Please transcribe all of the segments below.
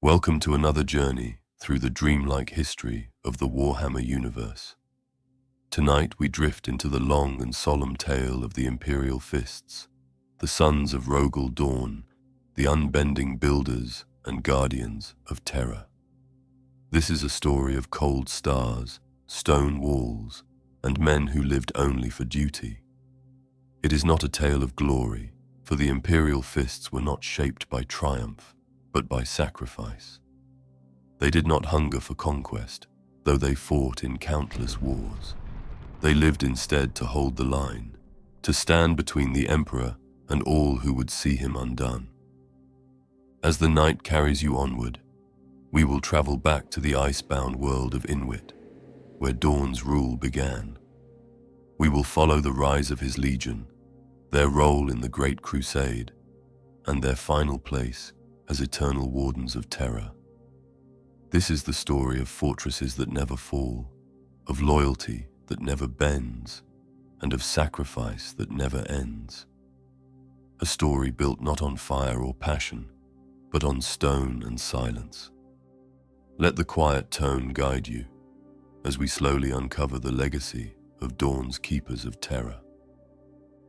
Welcome to another journey through the dreamlike history of the Warhammer universe. Tonight we drift into the long and solemn tale of the Imperial Fists, the sons of Rogal Dorn, the unbending builders and guardians of Terra. This is a story of cold stars, stone walls, and men who lived only for duty. It is not a tale of glory, for the Imperial Fists were not shaped by triumph, but by sacrifice. They did not hunger for conquest, though they fought in countless wars. They lived instead to hold the line, to stand between the Emperor and all who would see him undone. As the night carries you onward, we will travel back to the ice-bound world of Inwit, where Dorn's rule began. We will follow the rise of his legion, their role in the Great Crusade, and their final place as eternal wardens of Terra. This is the story of fortresses that never fall, of loyalty that never bends, and of sacrifice that never ends. A story built not on fire or passion, but on stone and silence. Let the quiet tone guide you as we slowly uncover the legacy of Dorn's keepers of Terra.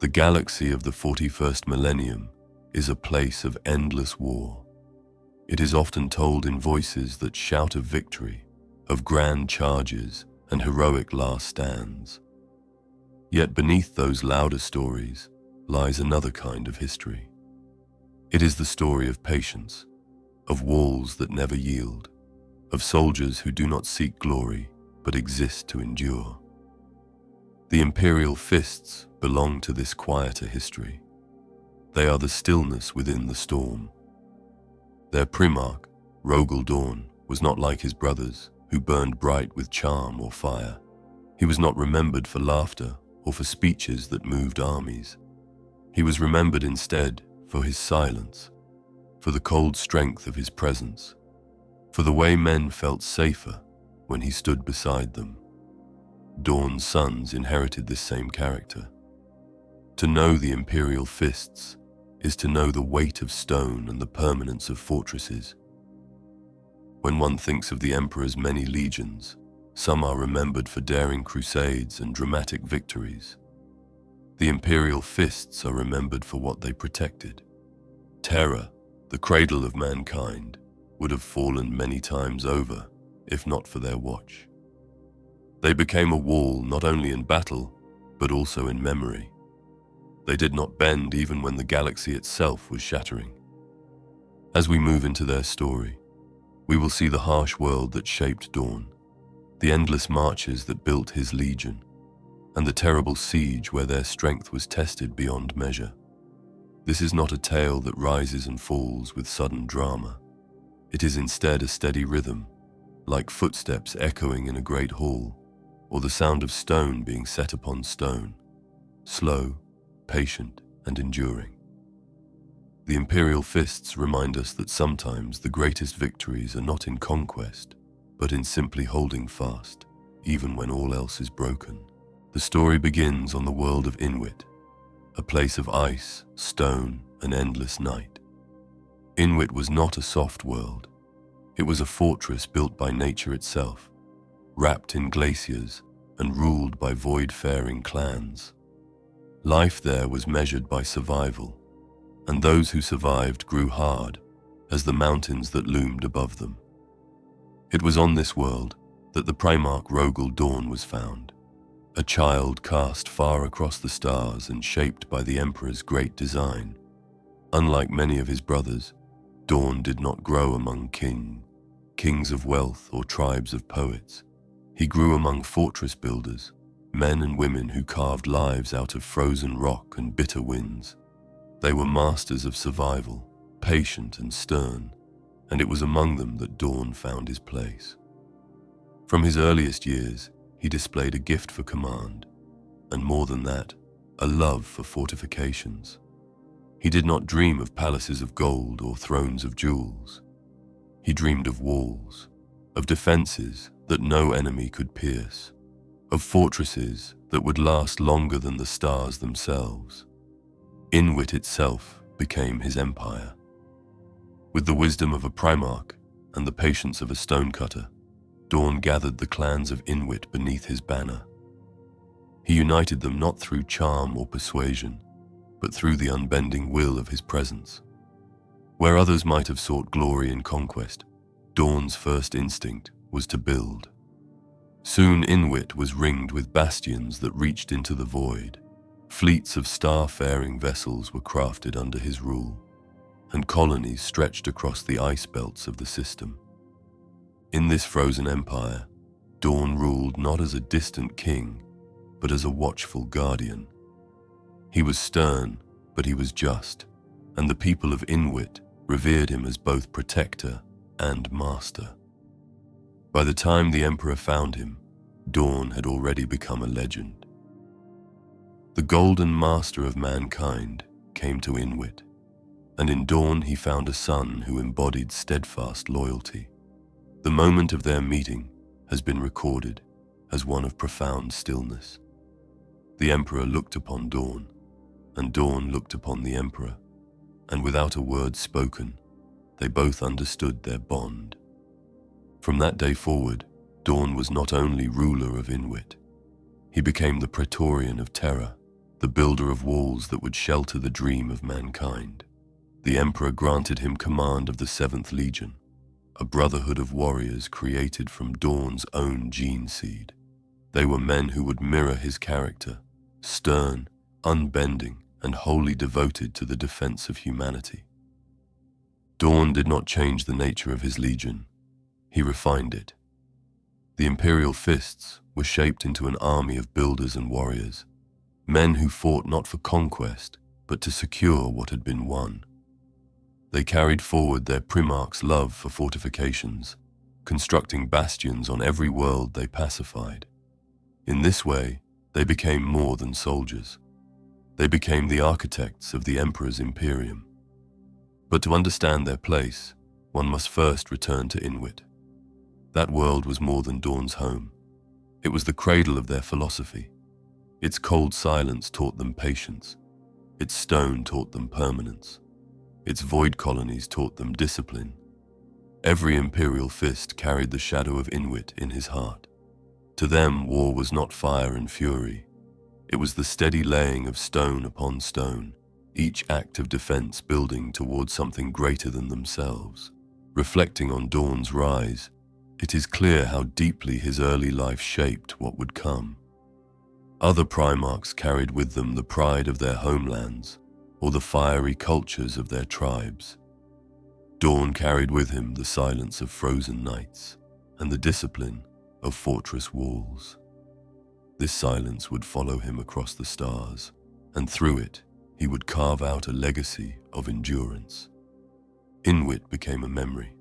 The galaxy of the 41st millennium is a place of endless war. It is often told in voices that shout of victory, of grand charges and heroic last stands. Yet beneath those louder stories lies another kind of history. It is the story of patience, of walls that never yield, of soldiers who do not seek glory but exist to endure. The Imperial Fists belong to this quieter history. They are the stillness within the storm. Their primarch, Rogal Dorn, was not like his brothers, who burned bright with charm or fire. He was not remembered for laughter or for speeches that moved armies. He was remembered instead for his silence, for the cold strength of his presence, for the way men felt safer when he stood beside them. Dorn's sons inherited this same character. To know the Imperial Fists is to know the weight of stone and the permanence of fortresses. When one thinks of the Emperor's many legions, some are remembered for daring crusades and dramatic victories. The Imperial Fists are remembered for what they protected. Terra, the cradle of mankind, would have fallen many times over, if not for their watch. They became a wall not only in battle, but also in memory. They did not bend even when the galaxy itself was shattering. As we move into their story, we will see the harsh world that shaped Dorn, the endless marches that built his legion, and the terrible siege where their strength was tested beyond measure. This is not a tale that rises and falls with sudden drama. It is instead a steady rhythm, like footsteps echoing in a great hall, or the sound of stone being set upon stone, slow, patient, and enduring. The Imperial Fists remind us that sometimes the greatest victories are not in conquest, but in simply holding fast, even when all else is broken. The story begins on the world of Inwit, a place of ice, stone, and endless night. Inwit was not a soft world. It was a fortress built by nature itself, wrapped in glaciers and ruled by void-faring clans. Life there was measured by survival, and those who survived grew hard as the mountains that loomed above them. It was on this world that the primarch Rogal Dorn was found, a child cast far across the stars and shaped by the Emperor's great design. Unlike many of his brothers, Dorn did not grow among kings of wealth or tribes of poets. He grew among fortress builders, men and women who carved lives out of frozen rock and bitter winds. They were masters of survival, patient and stern, and it was among them that Dorn found his place. From his earliest years, he displayed a gift for command, and more than that, a love for fortifications. He did not dream of palaces of gold or thrones of jewels. He dreamed of walls, of defenses that no enemy could pierce, of fortresses that would last longer than the stars themselves. Inwit itself became his empire. With the wisdom of a primarch and the patience of a stonecutter, Dorn gathered the clans of Inuit beneath his banner. He united them not through charm or persuasion, but through the unbending will of his presence. Where others might have sought glory in conquest, Dorn's first instinct was to build. Soon Inuit was ringed with bastions that reached into the void. Fleets of star-faring vessels were crafted under his rule, and colonies stretched across the ice belts of the system. In this frozen empire, Dorn ruled not as a distant king, but as a watchful guardian. He was stern, but he was just, and the people of Inuit revered him as both protector and master. By the time the Emperor found him, Dorn had already become a legend. The Golden Master of mankind came to Inuit, and in Dorn he found a son who embodied steadfast loyalty. The moment of their meeting has been recorded as one of profound stillness. The Emperor looked upon Dorn, and Dorn looked upon the Emperor, and without a word spoken, they both understood their bond. From that day forward, Dorn was not only ruler of Inuit, he became the Praetorian of Terra, the builder of walls that would shelter the dream of mankind. The Emperor granted him command of the 7th Legion, a brotherhood of warriors created from Dorn's own gene seed. They were men who would mirror his character, stern, unbending, and wholly devoted to the defense of humanity. Dorn did not change the nature of his legion, he refined it. The Imperial Fists were shaped into an army of builders and warriors, men who fought not for conquest, but to secure what had been won. They carried forward their Primarch's love for fortifications, constructing bastions on every world they pacified. In this way, they became more than soldiers. They became the architects of the Emperor's Imperium. But to understand their place, one must first return to Inuit. That world was more than Dorn's home. It was the cradle of their philosophy. Its cold silence taught them patience. Its stone taught them permanence. Its void colonies taught them discipline. Every Imperial Fist carried the shadow of Inuit in his heart. To them, war was not fire and fury. It was the steady laying of stone upon stone, each act of defense building towards something greater than themselves. Reflecting on Dorn's rise, it is clear how deeply his early life shaped what would come. Other Primarchs carried with them the pride of their homelands, or the fiery cultures of their tribes. Dorn carried with him the silence of frozen nights and the discipline of fortress walls. This silence would follow him across the stars, and through it, he would carve out a legacy of endurance. Inuit became a memory,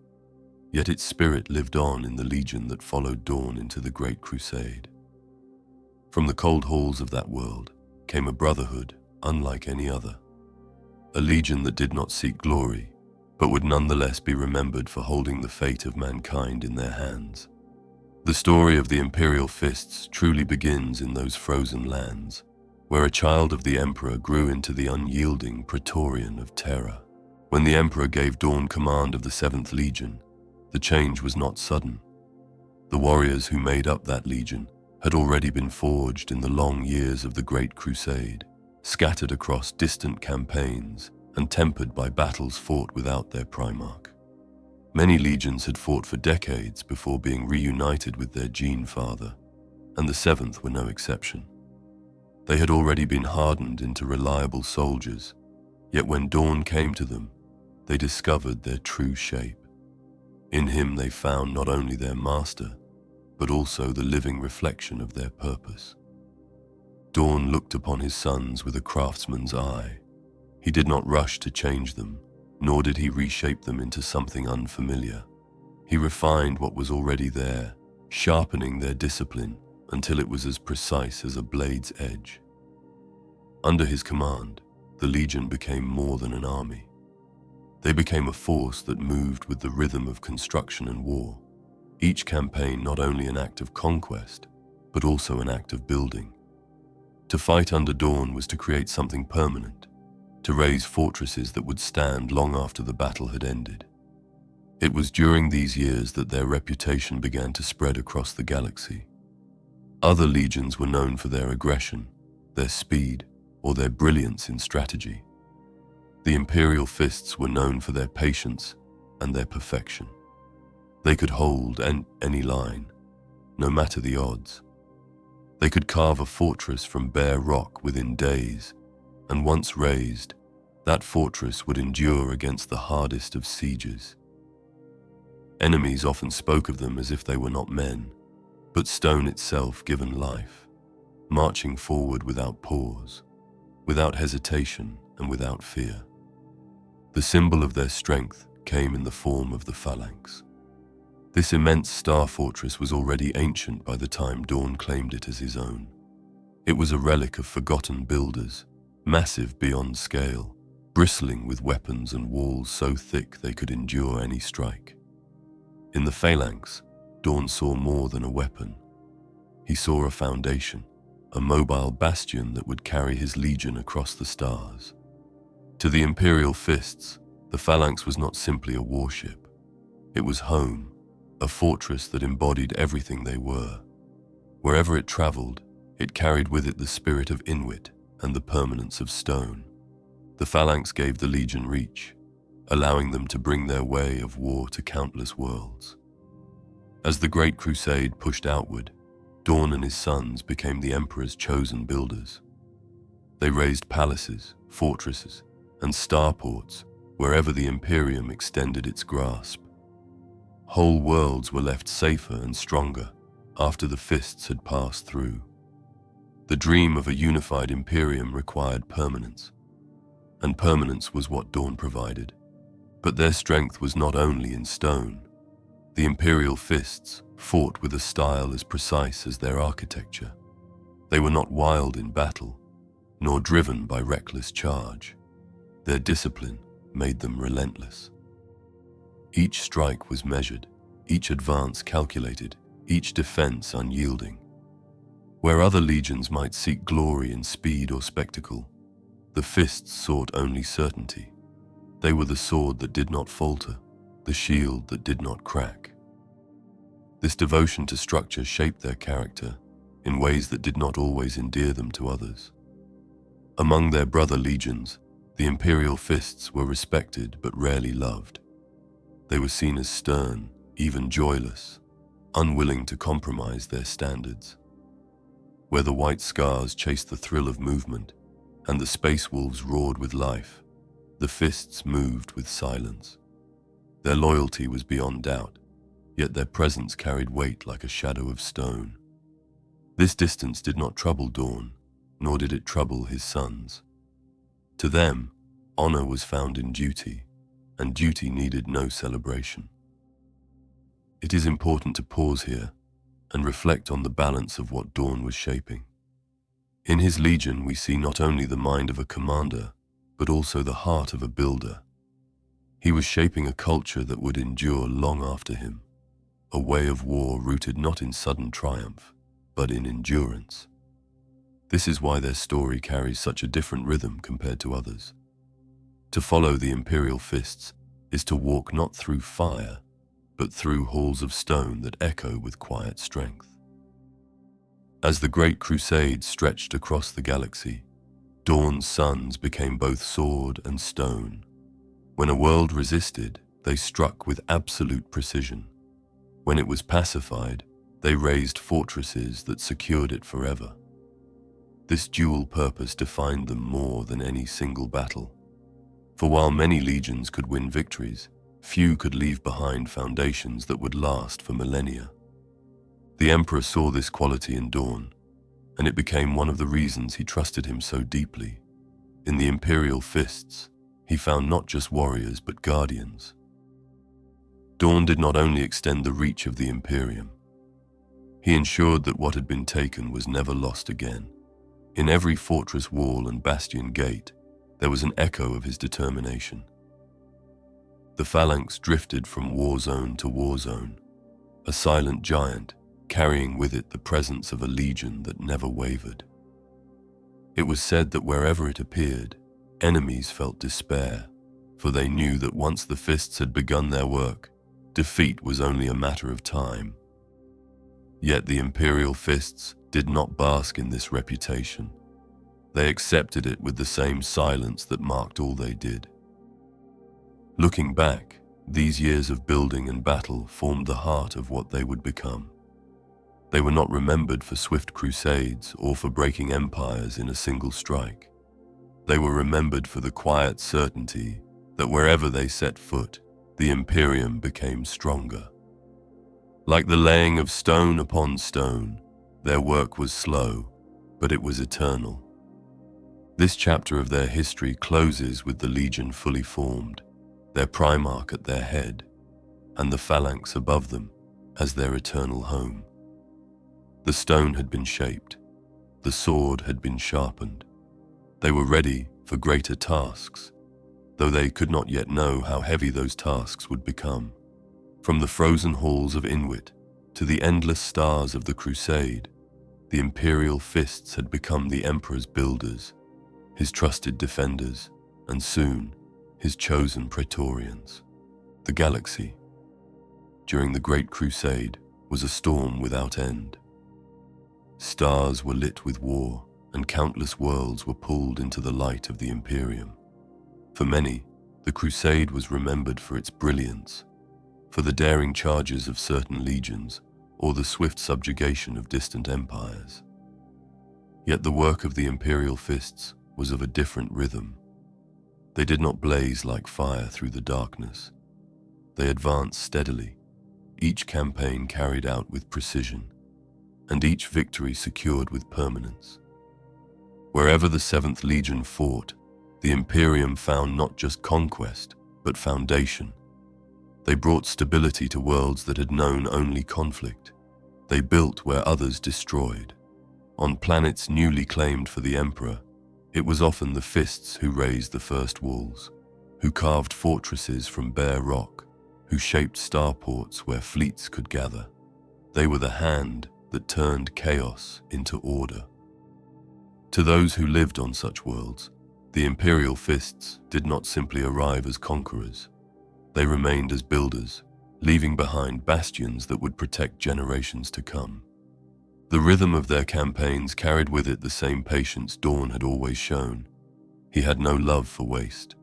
yet its spirit lived on in the legion that followed Dorn into the Great Crusade. From the cold halls of that world came a brotherhood unlike any other, a legion that did not seek glory, but would nonetheless be remembered for holding the fate of mankind in their hands. The story of the Imperial Fists truly begins in those frozen lands, where a child of the Emperor grew into the unyielding Praetorian of Terra. When the Emperor gave Dorn command of the 7th Legion, the change was not sudden. The warriors who made up that legion had already been forged in the long years of the Great Crusade, scattered across distant campaigns and tempered by battles fought without their Primarch. Many legions had fought for decades before being reunited with their gene father, and the 7th were no exception. They had already been hardened into reliable soldiers, yet when Dorn came to them, they discovered their true shape. In him they found not only their master, but also the living reflection of their purpose. Dorn looked upon his sons with a craftsman's eye. He did not rush to change them, nor did he reshape them into something unfamiliar. He refined what was already there, sharpening their discipline until it was as precise as a blade's edge. Under his command, the legion became more than an army. They became a force that moved with the rhythm of construction and war, each campaign not only an act of conquest, but also an act of building. To fight under Dorn was to create something permanent, to raise fortresses that would stand long after the battle had ended. It was during these years that their reputation began to spread across the galaxy. Other legions were known for their aggression, their speed, or their brilliance in strategy. The Imperial Fists were known for their patience and their perfection. They could hold any line, no matter the odds. They could carve a fortress from bare rock within days, and once raised, that fortress would endure against the hardest of sieges. Enemies often spoke of them as if they were not men, but stone itself given life, marching forward without pause, without hesitation, and without fear. The symbol of their strength came in the form of the phalanx. This immense star fortress was already ancient by the time Dorn claimed it as his own. It was a relic of forgotten builders, massive beyond scale, bristling with weapons and walls so thick they could endure any strike. In the phalanx, Dorn saw more than a weapon. He saw a foundation, a mobile bastion that would carry his legion across the stars. To the Imperial Fists, the phalanx was not simply a warship. It was home, a fortress that embodied everything they were. Wherever it traveled, it carried with it the spirit of Inuit and the permanence of stone. The phalanx gave the legion reach, allowing them to bring their way of war to countless worlds. As the Great Crusade pushed outward, Dorn and his sons became the Emperor's chosen builders. They raised palaces, fortresses, and starports wherever the Imperium extended its grasp. Whole worlds were left safer and stronger after the Fists had passed through. The dream of a unified Imperium required permanence, and permanence was what Dorn provided. But their strength was not only in stone. The Imperial Fists fought with a style as precise as their architecture. They were not wild in battle, nor driven by reckless charge. Their discipline made them relentless. Each strike was measured, each advance calculated, each defense unyielding. Where other legions might seek glory in speed or spectacle, the Fists sought only certainty. They were the sword that did not falter, the shield that did not crack. This devotion to structure shaped their character in ways that did not always endear them to others. Among their brother legions, the Imperial Fists were respected but rarely loved. They were seen as stern, even joyless, unwilling to compromise their standards. Where the white scars chased the thrill of movement and the space wolves roared with life, the Fists moved with silence. Their loyalty was beyond doubt, yet their presence carried weight like a shadow of stone. This distance did not trouble Dorn, nor did it trouble his sons. To them, honor was found in duty, and duty needed no celebration. It is important to pause here and reflect on the balance of what Dorn was shaping. In his legion, we see not only the mind of a commander, but also the heart of a builder. He was shaping a culture that would endure long after him, a way of war rooted not in sudden triumph, but in endurance. This is why their story carries such a different rhythm compared to others. To follow the Imperial Fists is to walk not through fire, but through halls of stone that echo with quiet strength. As the Great Crusade stretched across the galaxy, Dorn's sons became both sword and stone. When a world resisted, they struck with absolute precision. When it was pacified, they raised fortresses that secured it forever. This dual purpose defined them more than any single battle. For while many legions could win victories, few could leave behind foundations that would last for millennia. The Emperor saw this quality in Dorn, and it became one of the reasons he trusted him so deeply. In the Imperial Fists, he found not just warriors but guardians. Dorn did not only extend the reach of the Imperium, he ensured that what had been taken was never lost again. In every fortress wall and bastion gate, there was an echo of his determination. The phalanx drifted from war zone to war zone, a silent giant carrying with it the presence of a legion that never wavered. It was said that wherever it appeared, enemies felt despair, for they knew that once the Fists had begun their work, defeat was only a matter of time. Yet the Imperial Fists did not bask in this reputation. They accepted it with the same silence that marked all they did. Looking back, these years of building and battle formed the heart of what they would become. They were not remembered for swift crusades or for breaking empires in a single strike. They were remembered for the quiet certainty that wherever they set foot, the Imperium became stronger. Like the laying of stone upon stone, their work was slow, but it was eternal. This chapter of their history closes with the Legion fully formed, their Primarch at their head, and the phalanx above them as their eternal home. The stone had been shaped, the sword had been sharpened. They were ready for greater tasks, though they could not yet know how heavy those tasks would become. From the frozen halls of Inwit to the endless stars of the Crusade, the Imperial Fists had become the Emperor's builders, his trusted defenders, and soon, his chosen Praetorians. The galaxy, during the Great Crusade, was a storm without end. Stars were lit with war, and countless worlds were pulled into the light of the Imperium. For many, the Crusade was remembered for its brilliance, for the daring charges of certain legions, or the swift subjugation of distant empires. Yet the work of the Imperial Fists was of a different rhythm. They did not blaze like fire through the darkness. They advanced steadily, each campaign carried out with precision, and each victory secured with permanence. Wherever the 7th Legion fought, the Imperium found not just conquest, but foundation. They brought stability to worlds that had known only conflict. They built where others destroyed. On planets newly claimed for the Emperor, it was often the Fists who raised the first walls, who carved fortresses from bare rock, who shaped starports where fleets could gather. They were the hand that turned chaos into order. To those who lived on such worlds, the Imperial Fists did not simply arrive as conquerors. They remained as builders, leaving behind bastions that would protect generations to come. The rhythm of their campaigns carried with it the same patience Dorn had always shown. He had no love for waste.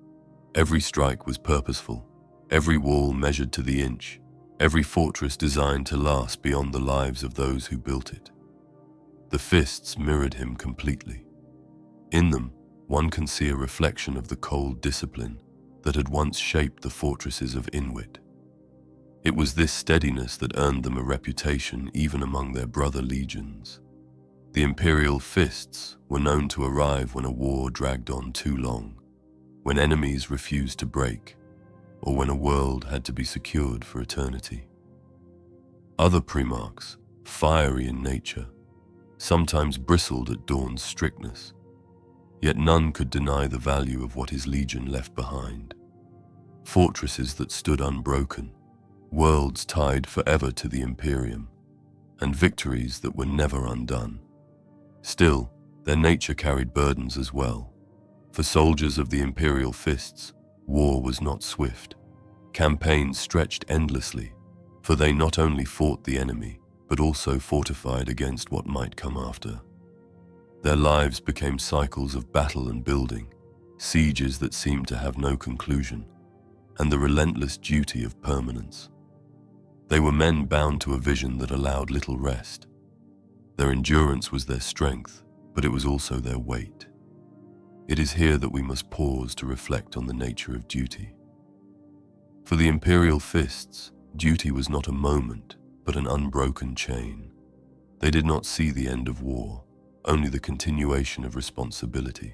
Every strike was purposeful, every wall measured to the inch, every fortress designed to last beyond the lives of those who built it. The Fists mirrored him completely. In them, one can see a reflection of the cold discipline that had once shaped the fortresses of Inwit. It was this steadiness that earned them a reputation even among their brother legions. The Imperial Fists were known to arrive when a war dragged on too long, when enemies refused to break, or when a world had to be secured for eternity. Other Primarchs, fiery in nature, sometimes bristled at Dorn's strictness, yet none could deny the value of what his legion left behind. Fortresses that stood unbroken, worlds tied forever to the Imperium, and victories that were never undone. Still, their nature carried burdens as well. For soldiers of the Imperial Fists, war was not swift. Campaigns stretched endlessly, for they not only fought the enemy, but also fortified against what might come after. Their lives became cycles of battle and building, sieges that seemed to have no conclusion, and the relentless duty of permanence. They were men bound to a vision that allowed little rest. Their endurance was their strength, but it was also their weight. It is here that we must pause to reflect on the nature of duty. For the Imperial Fists, duty was not a moment, but an unbroken chain. They did not see the end of war, only the continuation of responsibility.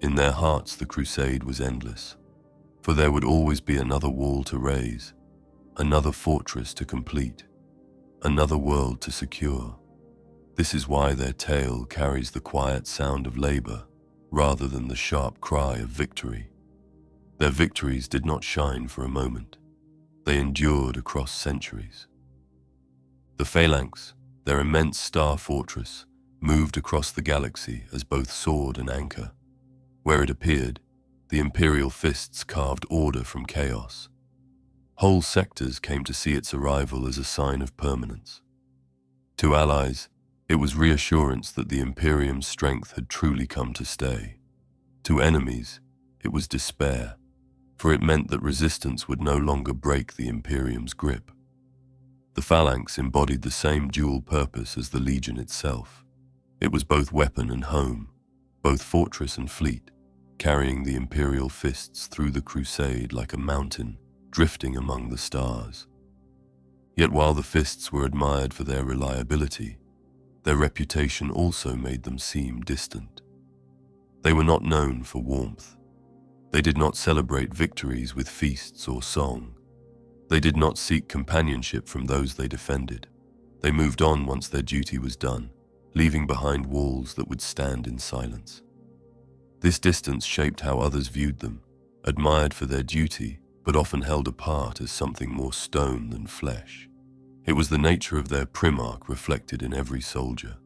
In their hearts, the crusade was endless, for there would always be another wall to raise, another fortress to complete, another world to secure. This is why their tale carries the quiet sound of labor rather than the sharp cry of victory. Their victories did not shine for a moment. They endured across centuries. The Phalanx, their immense star fortress, moved across the galaxy as both sword and anchor. Where it appeared, the Imperial Fists carved order from chaos. Whole sectors came to see its arrival as a sign of permanence. To allies, it was reassurance that the Imperium's strength had truly come to stay. To enemies, it was despair, for it meant that resistance would no longer break the Imperium's grip. The Phalanx embodied the same dual purpose as the Legion itself. It was both weapon and home, both fortress and fleet, carrying the Imperial Fists through the crusade like a mountain drifting among the stars. Yet while the Fists were admired for their reliability, their reputation also made them seem distant. They were not known for warmth. They did not celebrate victories with feasts or song. They did not seek companionship from those they defended. They moved on once their duty was done, leaving behind walls that would stand in silence. This distance shaped how others viewed them, admired for their duty, but often held apart as something more stone than flesh. It was the nature of their primarch reflected in every soldier.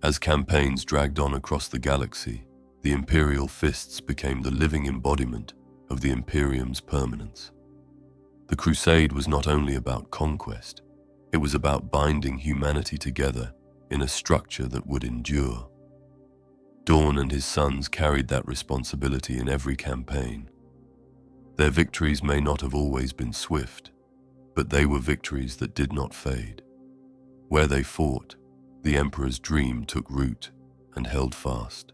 As campaigns dragged on across the galaxy, the Imperial Fists became the living embodiment of the Imperium's permanence. The crusade was not only about conquest, it was about binding humanity together in a structure that would endure. Dorn and his sons carried that responsibility in every campaign. Their victories may not have always been swift, but they were victories that did not fade. Where they fought, the Emperor's dream took root and held fast.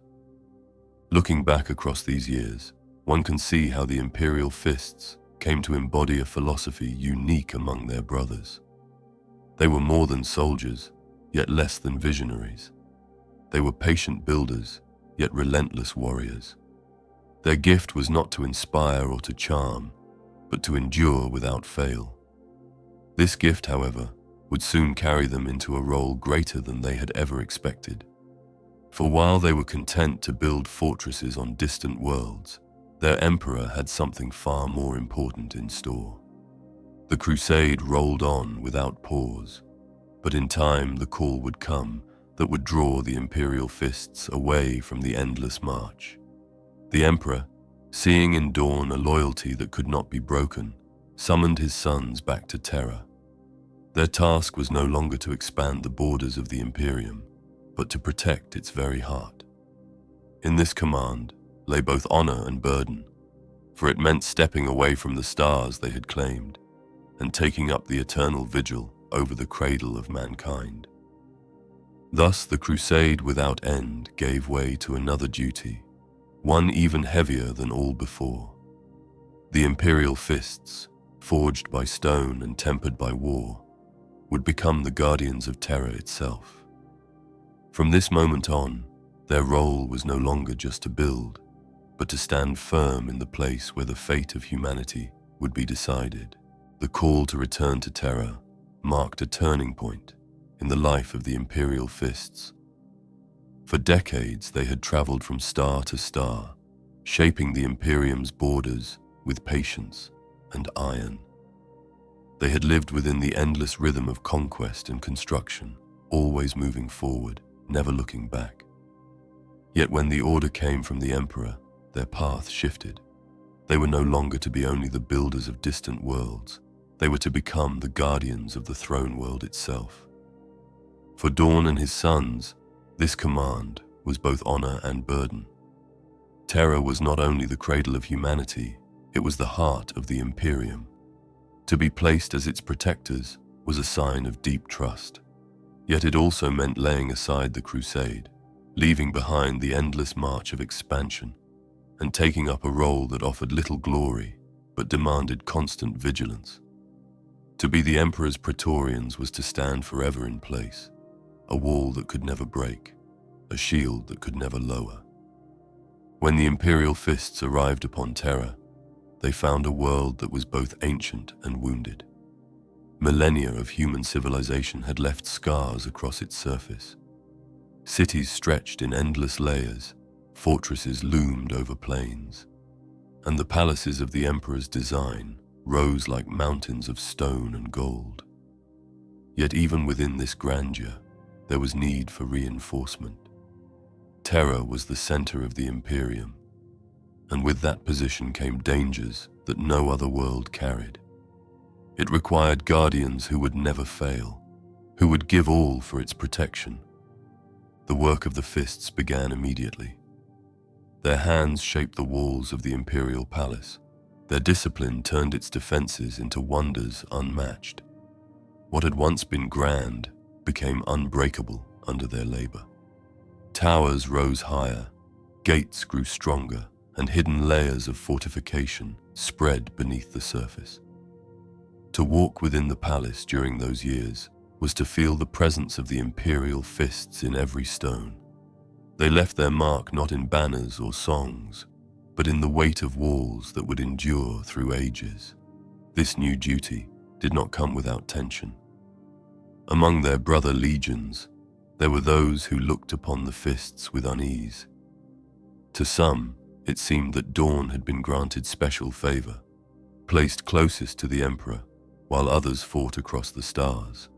Looking back across these years, one can see how the Imperial Fists came to embody a philosophy unique among their brothers. They were more than soldiers, yet less than visionaries. They were patient builders, yet relentless warriors. Their gift was not to inspire or to charm, but to endure without fail. This gift, however, would soon carry them into a role greater than they had ever expected. For while they were content to build fortresses on distant worlds, their emperor had something far more important in store. The crusade rolled on without pause, but in time the call would come that would draw the Imperial Fists away from the endless march. The emperor, seeing in Dorn a loyalty that could not be broken, summoned his sons back to Terra. Their task was no longer to expand the borders of the Imperium, but to protect its very heart. In this command lay both honor and burden, for it meant stepping away from the stars they had claimed and taking up the eternal vigil over the cradle of mankind. Thus the crusade without end gave way to another duty, one even heavier than all before. The Imperial Fists, forged by stone and tempered by war, would become the guardians of Terra itself. From this moment on, their role was no longer just to build, but to stand firm in the place where the fate of humanity would be decided. The call to return to Terra marked a turning point in the life of the Imperial Fists. For decades they had traveled from star to star, shaping the Imperium's borders with patience and iron. They had lived within the endless rhythm of conquest and construction, always moving forward, never looking back. Yet when the order came from the Emperor, their path shifted. They were no longer to be only the builders of distant worlds, they were to become the guardians of the throne world itself. For Dorn and his sons, this command was both honor and burden. Terra was not only the cradle of humanity, it was the heart of the Imperium. To be placed as its protectors was a sign of deep trust. Yet it also meant laying aside the crusade, leaving behind the endless march of expansion, and taking up a role that offered little glory but demanded constant vigilance. To be the Emperor's Praetorians was to stand forever in place, a wall that could never break, a shield that could never lower. When the Imperial Fists arrived upon Terra, they found a world that was both ancient and wounded. Millennia of human civilization had left scars across its surface. Cities stretched in endless layers, fortresses loomed over plains, and the palaces of the Emperor's design rose like mountains of stone and gold. Yet even within this grandeur, there was need for reinforcement. Terra was the center of the Imperium, and with that position came dangers that no other world carried. It required guardians who would never fail, who would give all for its protection. The work of the Fists began immediately. Their hands shaped the walls of the Imperial Palace. Their discipline turned its defenses into wonders unmatched. What had once been grand became unbreakable under their labor. Towers rose higher, gates grew stronger, and hidden layers of fortification spread beneath the surface. To walk within the palace during those years was to feel the presence of the Imperial Fists in every stone. They left their mark not in banners or songs, but in the weight of walls that would endure through ages. This new duty did not come without tension. Among their brother legions, there were those who looked upon the Fists with unease. To some, it seemed that Dorn had been granted special favor, placed closest to the Emperor, while others fought across the stars.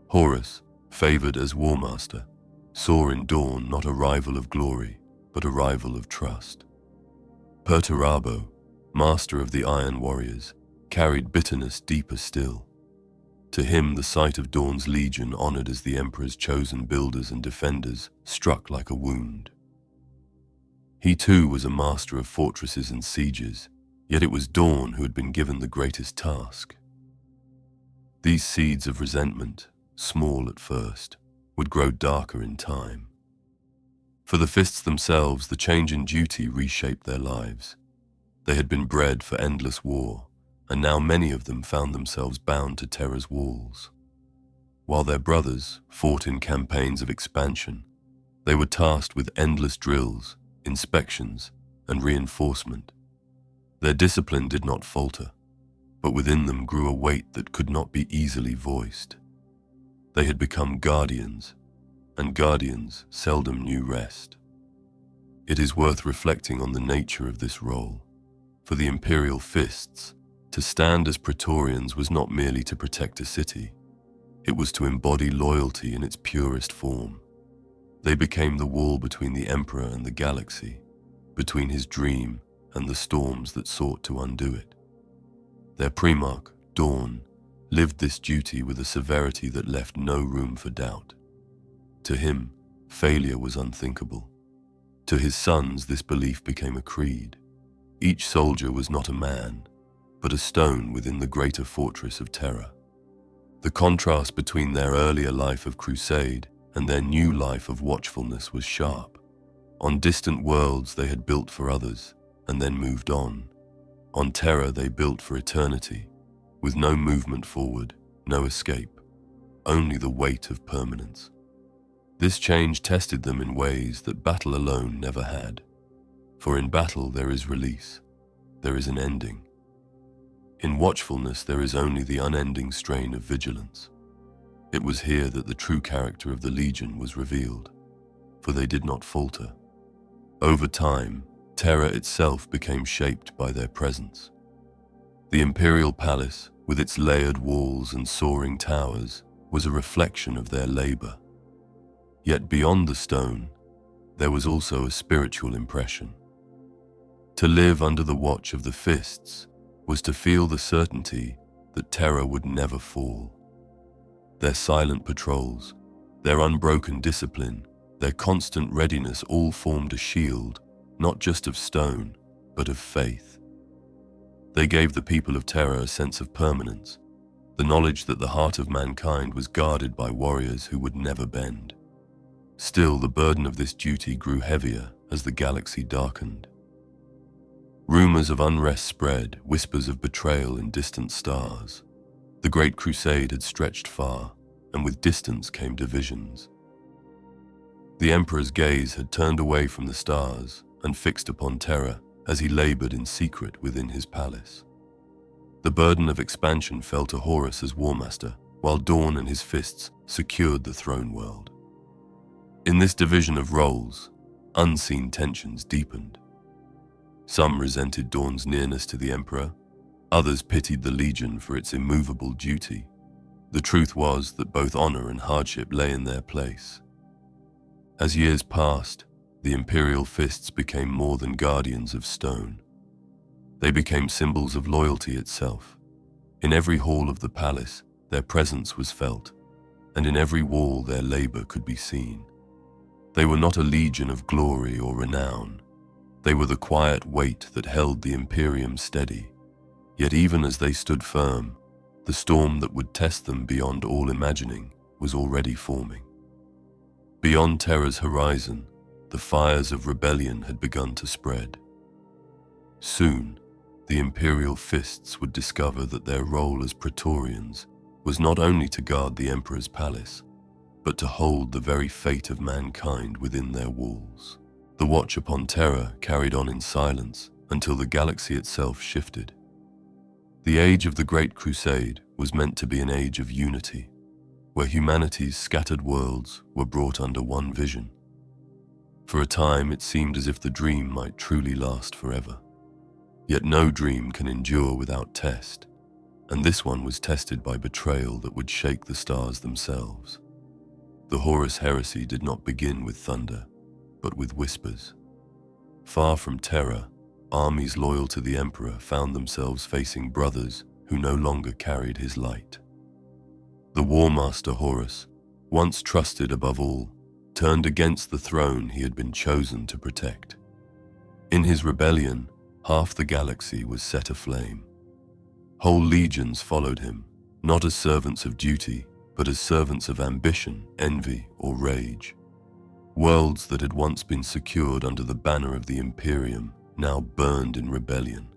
Horus, favored as War Master, saw in Dorn not a rival of glory, but a rival of trust. Perturabo, master of the Iron Warriors, carried bitterness deeper still. To him, the sight of Dorn's legion, honored as the Emperor's chosen builders and defenders, struck like a wound. He too was a master of fortresses and sieges, yet it was Dorn who had been given the greatest task. These seeds of resentment, small at first, would grow darker in time. For the Fists themselves, the change in duty reshaped their lives. They had been bred for endless war, and now many of them found themselves bound to Terra's walls. While their brothers fought in campaigns of expansion, they were tasked with endless drills, inspections, and reinforcement. Their discipline did not falter, but within them grew a weight that could not be easily voiced. They had become guardians, and guardians seldom knew rest. It is worth reflecting on the nature of this role. For the Imperial Fists, to stand as Praetorians was not merely to protect a city, it was to embody loyalty in its purest form. They became the wall between the Emperor and the galaxy, between his dream and the storms that sought to undo it. Their Primarch, Dorn, lived this duty with a severity that left no room for doubt. To him, failure was unthinkable. To his sons, this belief became a creed. Each soldier was not a man, but a stone within the greater fortress of Terra. The contrast between their earlier life of crusade and their new life of watchfulness was sharp. On distant worlds they had built for others, and then moved on. On Terra they built for eternity, with no movement forward, no escape, only the weight of permanence. This change tested them in ways that battle alone never had. For in battle there is release, there is an ending. In watchfulness there is only the unending strain of vigilance. It was here that the true character of the Legion was revealed, for they did not falter. Over time, Terra itself became shaped by their presence. The Imperial Palace, with its layered walls and soaring towers, was a reflection of their labor. Yet beyond the stone, there was also a spiritual impression. To live under the watch of the Fists was to feel the certainty that Terra would never fall. Their silent patrols, their unbroken discipline, their constant readiness all formed a shield, not just of stone, but of faith. They gave the people of Terra a sense of permanence, the knowledge that the heart of mankind was guarded by warriors who would never bend. Still, the burden of this duty grew heavier as the galaxy darkened. Rumors of unrest spread, whispers of betrayal in distant stars. The Great Crusade had stretched far, and with distance came divisions. The Emperor's gaze had turned away from the stars and fixed upon Terra as he labored in secret within his palace. The burden of expansion fell to Horus as War Master, while Dorn and his Fists secured the throne world. In this division of roles, unseen tensions deepened. Some resented Dorn's nearness to the Emperor, others pitied the Legion for its immovable duty. The truth was that both honor and hardship lay in their place. As years passed, the Imperial Fists became more than guardians of stone. They became symbols of loyalty itself. In every hall of the palace, their presence was felt, and in every wall their labor could be seen. They were not a legion of glory or renown. They were the quiet weight that held the Imperium steady. Yet even as they stood firm, the storm that would test them beyond all imagining was already forming. Beyond Terra's horizon, the fires of rebellion had begun to spread. Soon, the Imperial Fists would discover that their role as Praetorians was not only to guard the Emperor's palace, but to hold the very fate of mankind within their walls. The watch upon Terra carried on in silence until the galaxy itself shifted. The age of the Great Crusade was meant to be an age of unity, where humanity's scattered worlds were brought under one vision. For a time, it seemed as if the dream might truly last forever. Yet no dream can endure without test, and this one was tested by betrayal that would shake the stars themselves. The Horus heresy did not begin with thunder, but with whispers. Far from Terra, armies loyal to the Emperor found themselves facing brothers who no longer carried his light. The War Master Horus, once trusted above all, turned against the throne he had been chosen to protect. In his rebellion, half the galaxy was set aflame. Whole legions followed him, not as servants of duty, but as servants of ambition, envy, or rage. Worlds that had once been secured under the banner of the Imperium now burned in rebellion.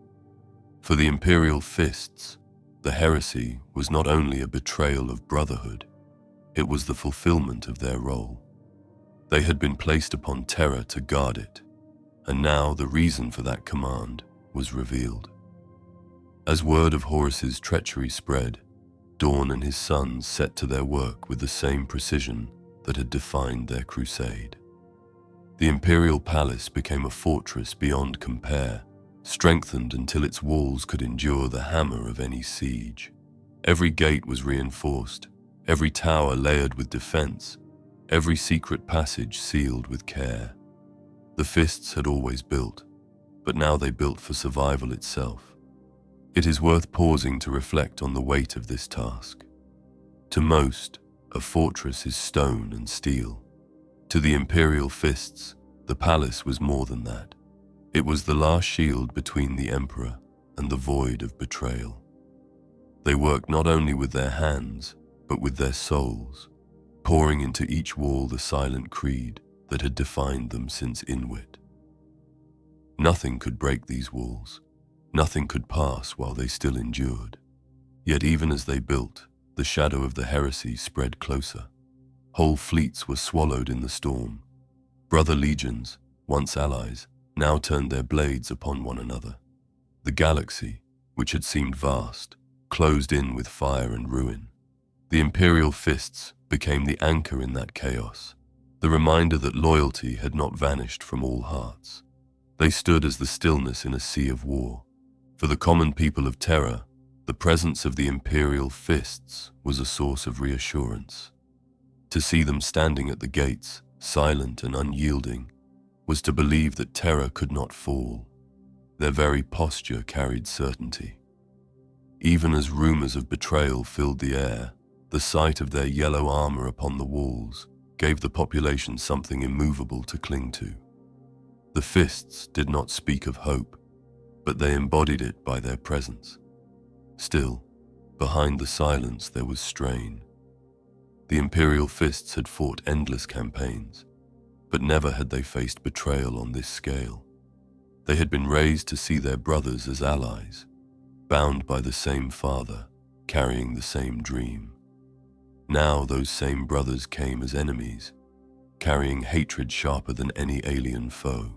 For the Imperial Fists, the heresy was not only a betrayal of brotherhood, it was the fulfillment of their role. They had been placed upon Terra to guard it, and now the reason for that command was revealed. As word of Horus's treachery spread, Dorn and his sons set to their work with the same precision that had defined their crusade. The Imperial Palace became a fortress beyond compare, strengthened until its walls could endure the hammer of any siege. Every gate was reinforced, every tower layered with defense, every secret passage sealed with care. The Fists had always built, but now they built for survival itself. It is worth pausing to reflect on the weight of this task. To most, a fortress is stone and steel. To the Imperial Fists, the palace was more than that. It was the last shield between the Emperor and the void of betrayal. They worked not only with their hands, but with their souls, pouring into each wall the silent creed that had defined them since Inwit. Nothing could break these walls. Nothing could pass while they still endured. Yet even as they built, the shadow of the heresy spread closer. Whole fleets were swallowed in the storm. Brother legions, once allies, now turned their blades upon one another. The galaxy, which had seemed vast, closed in with fire and ruin. The Imperial Fists became the anchor in that chaos, the reminder that loyalty had not vanished from all hearts. They stood as the stillness in a sea of war. For the common people of Terra, the presence of the Imperial Fists was a source of reassurance. To see them standing at the gates, silent and unyielding, was to believe that Terra could not fall. Their very posture carried certainty. Even as rumors of betrayal filled the air, the sight of their yellow armor upon the walls gave the population something immovable to cling to. The Fists did not speak of hope, but they embodied it by their presence. Still, behind the silence there was strain. The Imperial Fists had fought endless campaigns, but never had they faced betrayal on this scale. They had been raised to see their brothers as allies, bound by the same father, carrying the same dream. Now those same brothers came as enemies, carrying hatred sharper than any alien foe.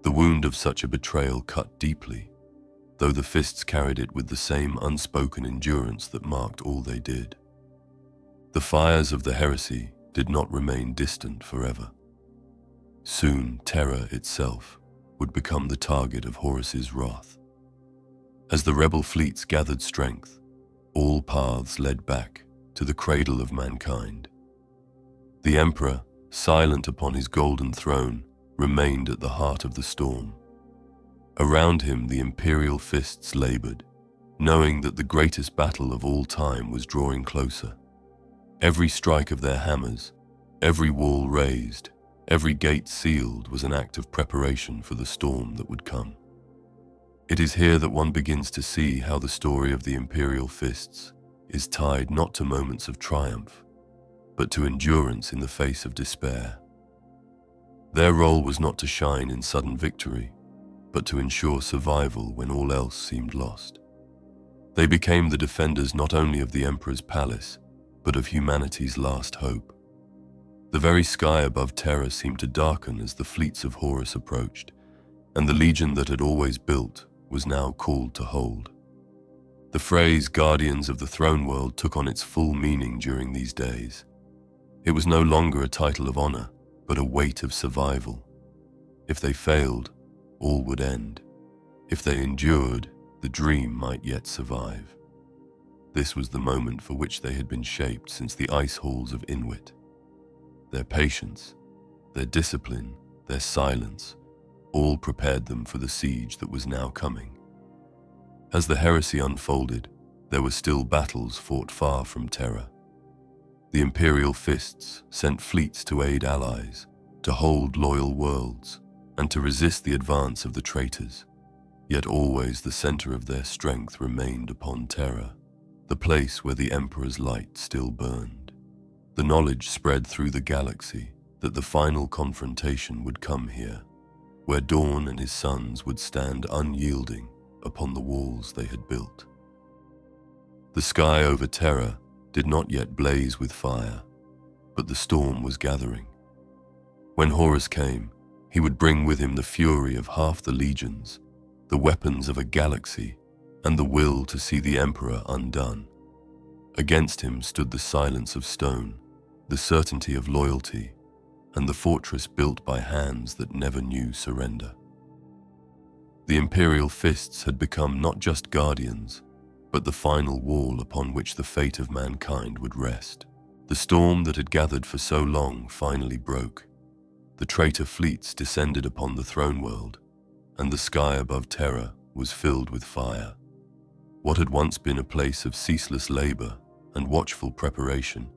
The wound of such a betrayal cut deeply, though the Fists carried it with the same unspoken endurance that marked all they did. The fires of the heresy did not remain distant forever. Soon Terra itself would become the target of Horus's wrath. As the rebel fleets gathered strength, all paths led back to the cradle of mankind. The Emperor, silent upon his golden throne, remained at the heart of the storm. Around him the Imperial Fists labored, knowing that the greatest battle of all time was drawing closer. Every strike of their hammers, every wall raised, every gate sealed was an act of preparation for the storm that would come. It is here that one begins to see how the story of the Imperial Fists is tied not to moments of triumph, but to endurance in the face of despair. Their role was not to shine in sudden victory, but to ensure survival when all else seemed lost. They became the defenders not only of the Emperor's palace, but of humanity's last hope. The very sky above Terra seemed to darken as the fleets of Horus approached, and the legion that had always built was now called to hold. The phrase Guardians of the Throne World took on its full meaning during these days. It was no longer a title of honor, but a weight of survival. If they failed, all would end. If they endured, the dream might yet survive. This was the moment for which they had been shaped since the ice halls of Inwit. Their patience, their discipline, their silence, all prepared them for the siege that was now coming. As the heresy unfolded, there were still battles fought far from Terra. The Imperial Fists sent fleets to aid allies, to hold loyal worlds, and to resist the advance of the traitors. Yet always the center of their strength remained upon Terra, the place where the Emperor's light still burned. The knowledge spread through the galaxy that the final confrontation would come here, where Dorn and his sons would stand unyielding upon the walls they had built. The sky over Terra did not yet blaze with fire, but the storm was gathering. When Horus came, he would bring with him the fury of half the legions, the weapons of a galaxy, and the will to see the Emperor undone. Against him stood the silence of stone, the certainty of loyalty, and the fortress built by hands that never knew surrender. The Imperial Fists had become not just guardians, but the final wall upon which the fate of mankind would rest. The storm that had gathered for so long finally broke. The traitor fleets descended upon the throne world, and the sky above Terra was filled with fire. What had once been a place of ceaseless labor and watchful preparation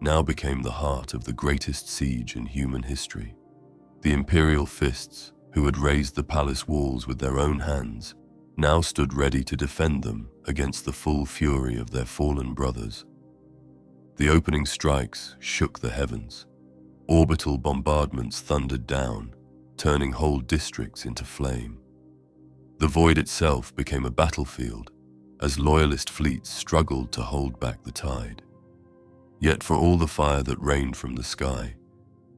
now became the heart of the greatest siege in human history. The Imperial Fists, who had raised the palace walls with their own hands, now stood ready to defend them against the full fury of their fallen brothers. The opening strikes shook the heavens. Orbital bombardments thundered down, turning whole districts into flame. The void itself became a battlefield as loyalist fleets struggled to hold back the tide. Yet for all the fire that rained from the sky,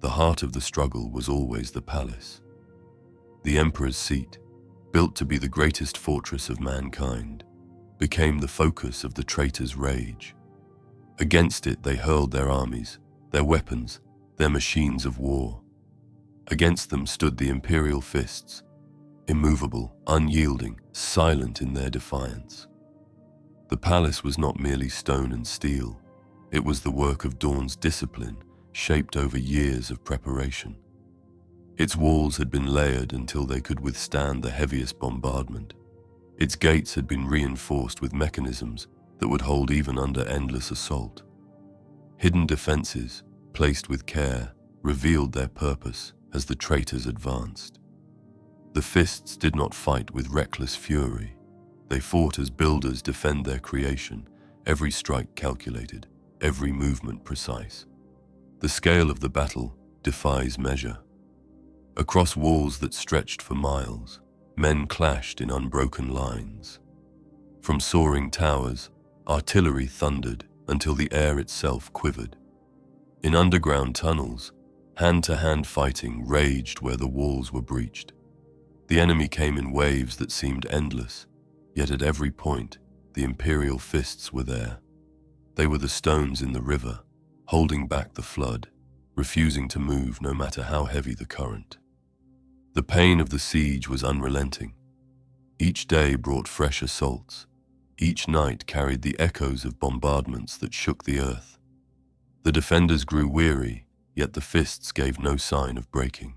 the heart of the struggle was always the palace. The Emperor's seat, built to be the greatest fortress of mankind, became the focus of the traitors' rage. Against it they hurled their armies, their weapons, their machines of war. Against them stood the Imperial Fists, immovable, unyielding, silent in their defiance. The palace was not merely stone and steel. It was the work of Dorn's discipline, shaped over years of preparation. Its walls had been layered until they could withstand the heaviest bombardment. Its gates had been reinforced with mechanisms that would hold even under endless assault. Hidden defenses, placed with care, revealed their purpose as the traitors advanced. The Fists did not fight with reckless fury. They fought as builders defend their creation, every strike calculated, every movement precise. The scale of the battle defies measure. Across walls that stretched for miles, men clashed in unbroken lines. From soaring towers, artillery thundered until the air itself quivered. In underground tunnels, hand-to-hand fighting raged where the walls were breached. The enemy came in waves that seemed endless, yet at every point, the Imperial Fists were there. They were the stones in the river, holding back the flood, refusing to move no matter how heavy the current. The pain of the siege was unrelenting. Each day brought fresh assaults. Each night carried the echoes of bombardments that shook the earth. The defenders grew weary, yet the Fists gave no sign of breaking.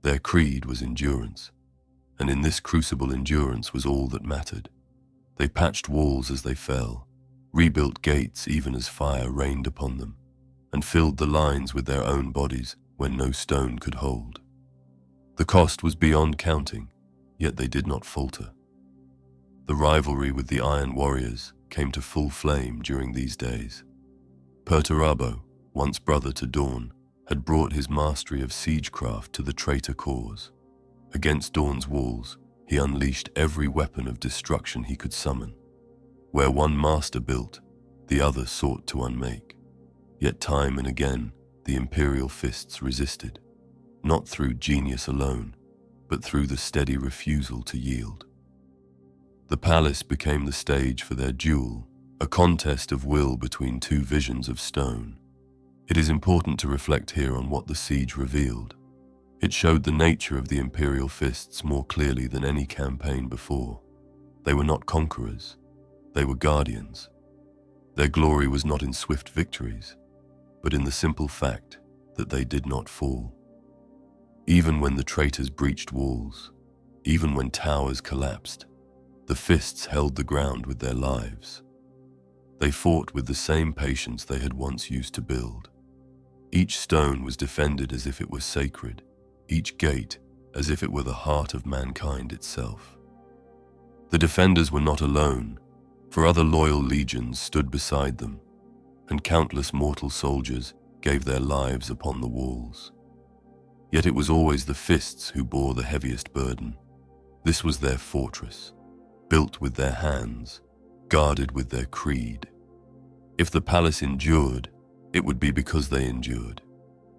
Their creed was endurance, and in this crucible endurance was all that mattered. They patched walls as they fell, rebuilt gates even as fire rained upon them, and filled the lines with their own bodies when no stone could hold. The cost was beyond counting, yet they did not falter. The rivalry with the Iron Warriors came to full flame during these days. Perturabo, once brother to Dorn, had brought his mastery of siegecraft to the traitor cause. Against Dorn's walls, he unleashed every weapon of destruction he could summon. Where one master built, the other sought to unmake. Yet time and again, the Imperial Fists resisted, not through genius alone, but through the steady refusal to yield. The palace became the stage for their duel, a contest of will between two visions of stone. It is important to reflect here on what the siege revealed. It showed the nature of the Imperial Fists more clearly than any campaign before. They were not conquerors, they were guardians. Their glory was not in swift victories, but in the simple fact that they did not fall. Even when the traitors breached walls, even when towers collapsed, the Fists held the ground with their lives. They fought with the same patience they had once used to build. Each stone was defended as if it were sacred, each gate as if it were the heart of mankind itself. The defenders were not alone, for other loyal legions stood beside them, and countless mortal soldiers gave their lives upon the walls. Yet it was always the Fists who bore the heaviest burden. This was their fortress, built with their hands, guarded with their creed. If the palace endured, it would be because they endured.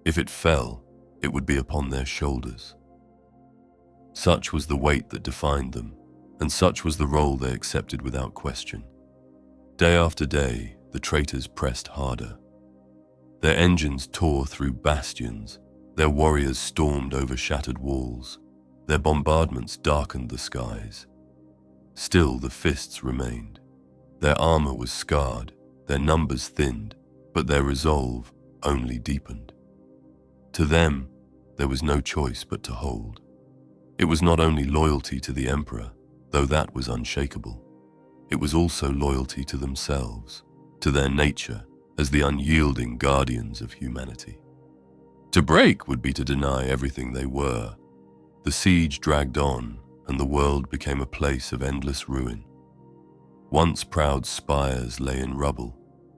If it fell, it would be upon their shoulders. Such was the weight that defined them, and such was the role they accepted without question. Day after day, the traitors pressed harder. Their engines tore through bastions, their warriors stormed over shattered walls, their bombardments darkened the skies. Still the Fists remained. Their armor was scarred, their numbers thinned, but their resolve only deepened. To them, there was no choice but to hold. It was not only loyalty to the Emperor, though that was unshakable. It was also loyalty to themselves, to their nature as the unyielding guardians of humanity. To break would be to deny everything they were. The siege dragged on, and the world became a place of endless ruin. Once proud spires lay in rubble,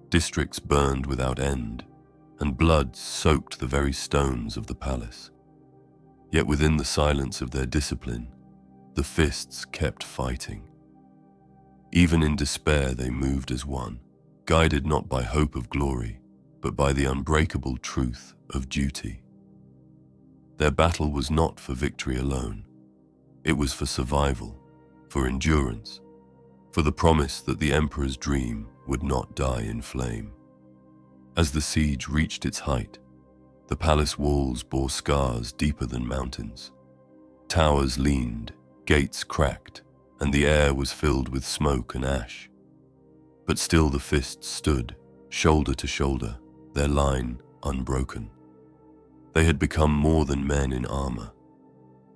districts burned without end, and blood soaked the very stones of the palace. Yet within the silence of their discipline, the Fists kept fighting. Even in despair they moved as one, guided not by hope of glory, but by the unbreakable truth of duty. Their battle was not for victory alone. It was for survival, for endurance, for the promise that the Emperor's dream would not die in flame. As the siege reached its height, the palace walls bore scars deeper than mountains. Towers leaned, gates cracked, and the air was filled with smoke and ash. But still the Fists stood, shoulder to shoulder, their line unbroken. They had become more than men in armor.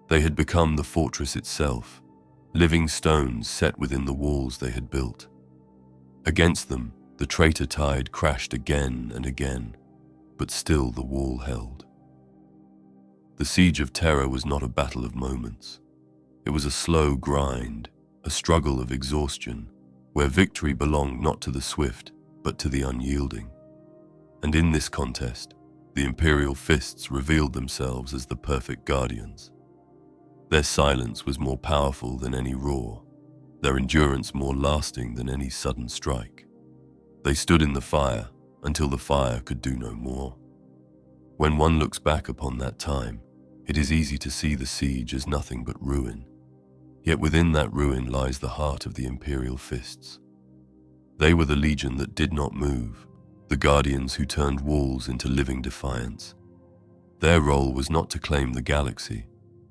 They had become the fortress itself, living stones set within the walls they had built. Against them, the traitor tide crashed again and again, but still the wall held. The siege of Terra was not a battle of moments. It was a slow grind, a struggle of exhaustion, where victory belonged not to the swift, but to the unyielding. And in this contest, the Imperial Fists revealed themselves as the perfect guardians. Their silence was more powerful than any roar, their endurance more lasting than any sudden strike. They stood in the fire until the fire could do no more. When one looks back upon that time, it is easy to see the siege as nothing but ruin. Yet within that ruin lies the heart of the Imperial Fists. They were the legion that did not move, the guardians who turned walls into living defiance. Their role was not to claim the galaxy,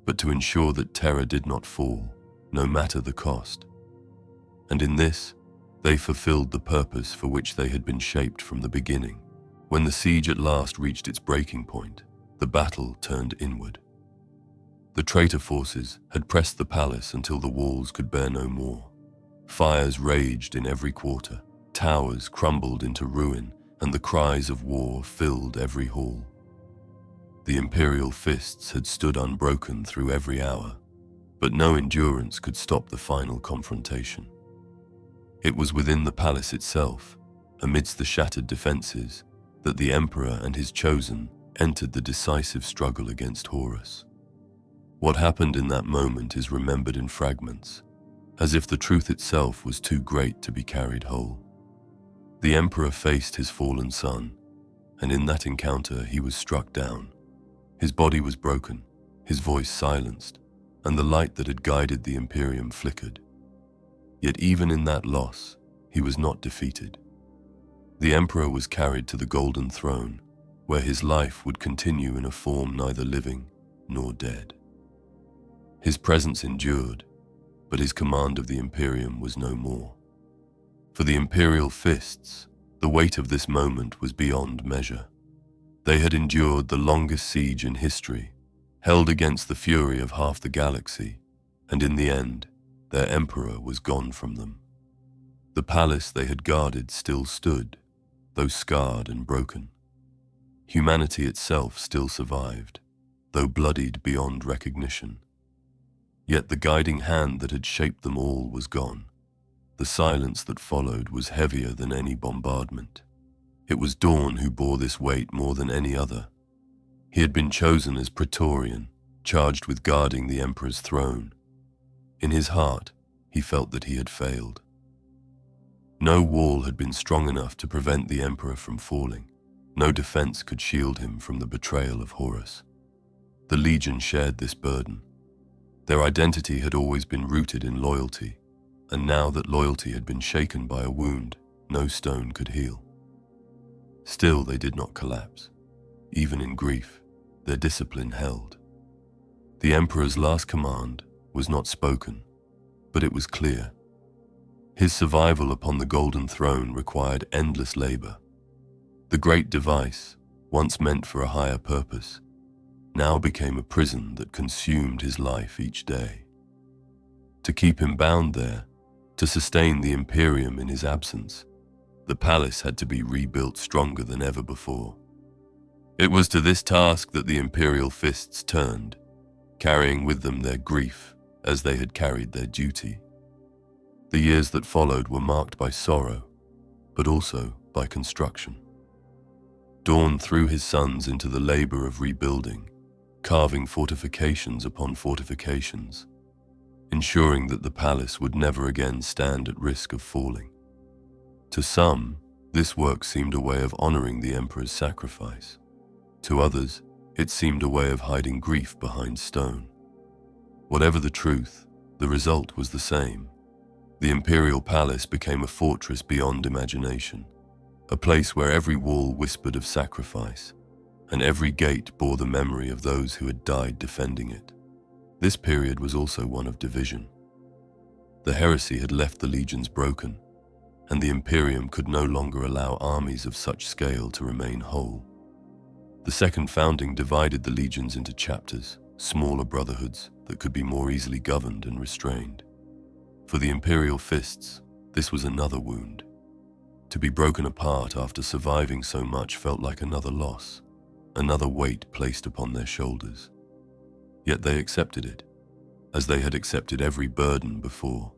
but to ensure that Terra did not fall, no matter the cost. And in this, they fulfilled the purpose for which they had been shaped from the beginning. When the siege at last reached its breaking point, the battle turned inward. The traitor forces had pressed the palace until the walls could bear no more. Fires raged in every quarter, towers crumbled into ruin, and the cries of war filled every hall. The Imperial Fists had stood unbroken through every hour, but no endurance could stop the final confrontation. It was within the palace itself, amidst the shattered defenses, that the Emperor and his chosen entered the decisive struggle against Horus. What happened in that moment is remembered in fragments, as if the truth itself was too great to be carried whole. The Emperor faced his fallen son, and in that encounter he was struck down. His body was broken, his voice silenced, and the light that had guided the Imperium flickered. Yet even in that loss, he was not defeated. The Emperor was carried to the Golden Throne, where his life would continue in a form neither living nor dead. His presence endured, but his command of the Imperium was no more. For the Imperial Fists, the weight of this moment was beyond measure. They had endured the longest siege in history, held against the fury of half the galaxy, and in the end, their emperor was gone from them. The palace they had guarded still stood, though scarred and broken. Humanity itself still survived, though bloodied beyond recognition. Yet the guiding hand that had shaped them all was gone. The silence that followed was heavier than any bombardment. It was Dorn who bore this weight more than any other. He had been chosen as Praetorian, charged with guarding the Emperor's throne. In his heart, he felt that he had failed. No wall had been strong enough to prevent the Emperor from falling. No defense could shield him from the betrayal of Horus. The Legion shared this burden. Their identity had always been rooted in loyalty, and now that loyalty had been shaken by a wound, no stone could heal. Still, they did not collapse. Even in grief, their discipline held. The Emperor's last command was not spoken, but it was clear. His survival upon the Golden Throne required endless labor. The great device, once meant for a higher purpose, now became a prison that consumed his life each day. To keep him bound there, to sustain the Imperium in his absence, the palace had to be rebuilt stronger than ever before. It was to this task that the Imperial Fists turned, carrying with them their grief as they had carried their duty. The years that followed were marked by sorrow, but also by construction. Dorn threw his sons into the labor of rebuilding, carving fortifications upon fortifications, ensuring that the palace would never again stand at risk of falling. To some, this work seemed a way of honoring the Emperor's sacrifice. To others, it seemed a way of hiding grief behind stone. Whatever the truth, the result was the same. The Imperial Palace became a fortress beyond imagination, a place where every wall whispered of sacrifice, and every gate bore the memory of those who had died defending it. This period was also one of division. The heresy had left the legions broken, and the Imperium could no longer allow armies of such scale to remain whole. The Second Founding divided the legions into chapters, smaller brotherhoods that could be more easily governed and restrained. For the Imperial Fists, this was another wound. To be broken apart after surviving so much felt like another loss, another weight placed upon their shoulders. Yet they accepted it, as they had accepted every burden before.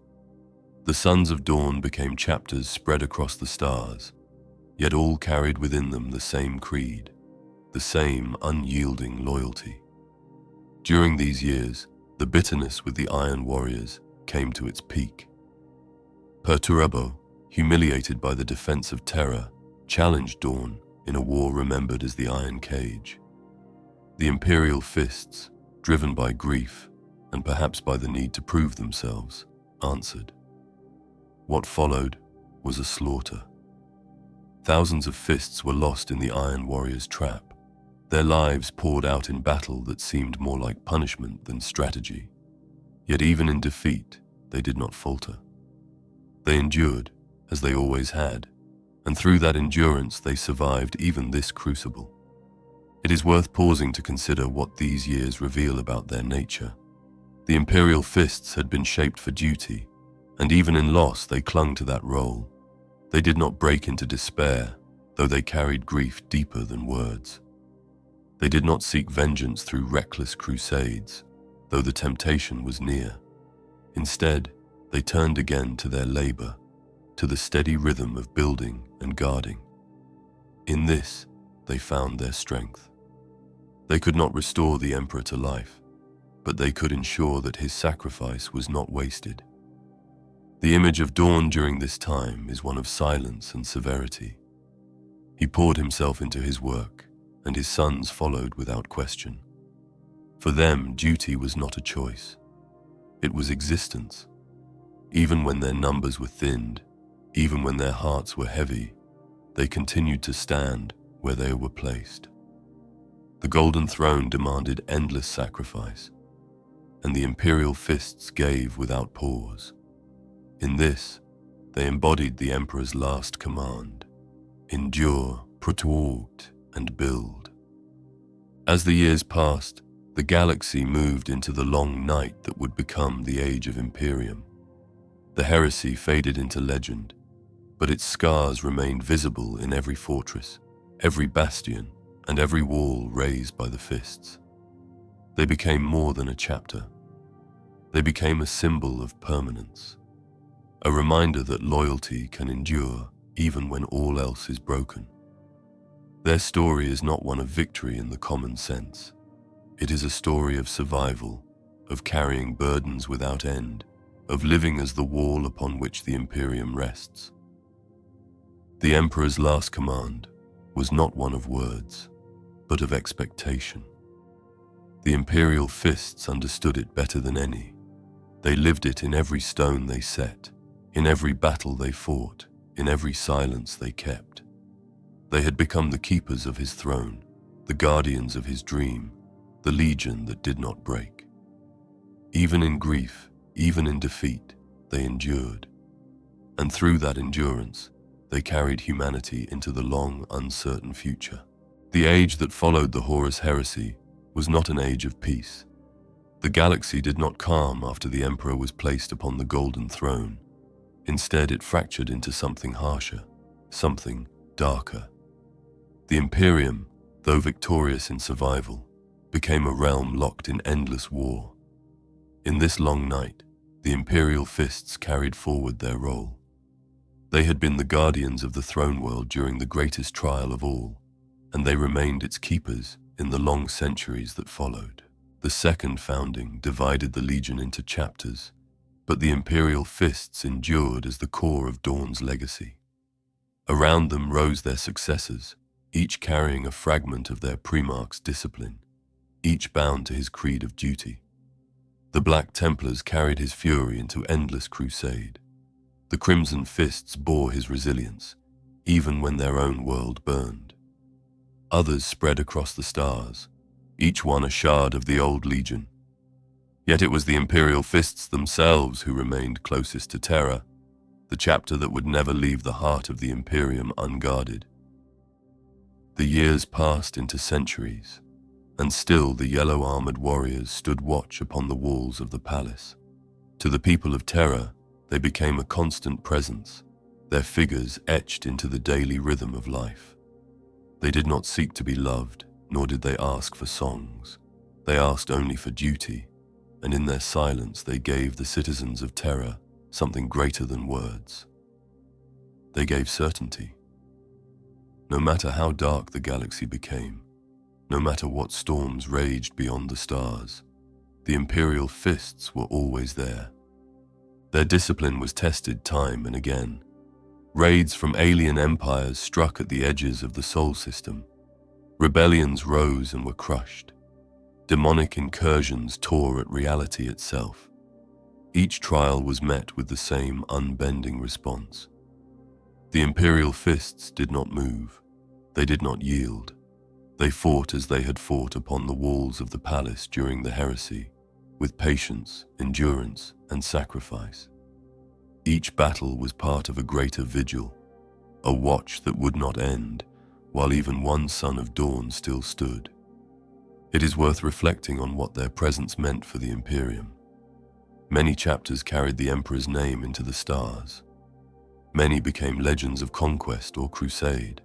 The Sons of Dawn became chapters spread across the stars, yet all carried within them the same creed, the same unyielding loyalty. During these years, the bitterness with the Iron Warriors came to its peak. Perturabo, humiliated by the defense of Terra, challenged Dorn in a war remembered as the Iron Cage. The Imperial Fists, driven by grief and perhaps by the need to prove themselves, answered. What followed was a slaughter. Thousands of fists were lost in the Iron Warriors' trap, their lives poured out in battle that seemed more like punishment than strategy. Yet even in defeat, they did not falter. They endured, as they always had, and through that endurance they survived even this crucible. It is worth pausing to consider what these years reveal about their nature. The Imperial Fists had been shaped for duty, And even in loss, they clung to that role. They did not break into despair, though they carried grief deeper than words. They did not seek vengeance through reckless crusades, though the temptation was near. Instead, they turned again to their labor, to the steady rhythm of building and guarding. In this, they found their strength. They could not restore the Emperor to life, but they could ensure that his sacrifice was not wasted. The image of Dorn during this time is one of silence and severity. He poured himself into his work, and his sons followed without question. For them, duty was not a choice. It was existence. Even when their numbers were thinned, even when their hearts were heavy, they continued to stand where they were placed. The Golden Throne demanded endless sacrifice, and the Imperial Fists gave without pause. In this, they embodied the Emperor's last command: endure, protect, and build. As the years passed, the galaxy moved into the long night that would become the Age of Imperium. The heresy faded into legend, but its scars remained visible in every fortress, every bastion, and every wall raised by the Fists. They became more than a chapter. They became a symbol of permanence, a reminder that loyalty can endure even when all else is broken. Their story is not one of victory in the common sense. It is a story of survival, of carrying burdens without end, of living as the wall upon which the Imperium rests. The Emperor's last command was not one of words, but of expectation. The Imperial Fists understood it better than any. They lived it in every stone they set, in every battle they fought, in every silence they kept. They had become the keepers of his throne, the guardians of his dream, the legion that did not break. Even in grief, even in defeat, they endured. And through that endurance, they carried humanity into the long, uncertain future. The age that followed the Horus Heresy was not an age of peace. The galaxy did not calm after the Emperor was placed upon the Golden Throne. Instead, it fractured into something harsher, something darker. The Imperium, though victorious in survival, became a realm locked in endless war. In this long night, the Imperial Fists carried forward their role. They had been the guardians of the throne world during the greatest trial of all, and they remained its keepers in the long centuries that followed. The second founding divided the Legion into chapters, but the Imperial Fists endured as the core of Dorn's legacy. Around them rose their successors, each carrying a fragment of their Primarch's discipline, each bound to his creed of duty. The Black Templars carried his fury into endless crusade. The Crimson Fists bore his resilience, even when their own world burned. Others spread across the stars, each one a shard of the old Legion. Yet it was the Imperial Fists themselves who remained closest to Terra, the chapter that would never leave the heart of the Imperium unguarded. The years passed into centuries, and still the yellow-armored warriors stood watch upon the walls of the palace. To the people of Terra, they became a constant presence, their figures etched into the daily rhythm of life. They did not seek to be loved, nor did they ask for songs. They asked only for duty, and in their silence they gave the citizens of Terra something greater than words. They gave certainty. No matter how dark the galaxy became, no matter what storms raged beyond the stars, the Imperial Fists were always there. Their discipline was tested time and again. Raids from alien empires struck at the edges of the Sol system. Rebellions rose and were crushed. Demonic incursions tore at reality itself. Each trial was met with the same unbending response. The Imperial Fists did not move. They did not yield. They fought as they had fought upon the walls of the palace during the heresy, with patience, endurance, and sacrifice. Each battle was part of a greater vigil, a watch that would not end, while even one son of Dawn still stood. It is worth reflecting on what their presence meant for the Imperium. Many chapters carried the Emperor's name into the stars. Many became legends of conquest or crusade.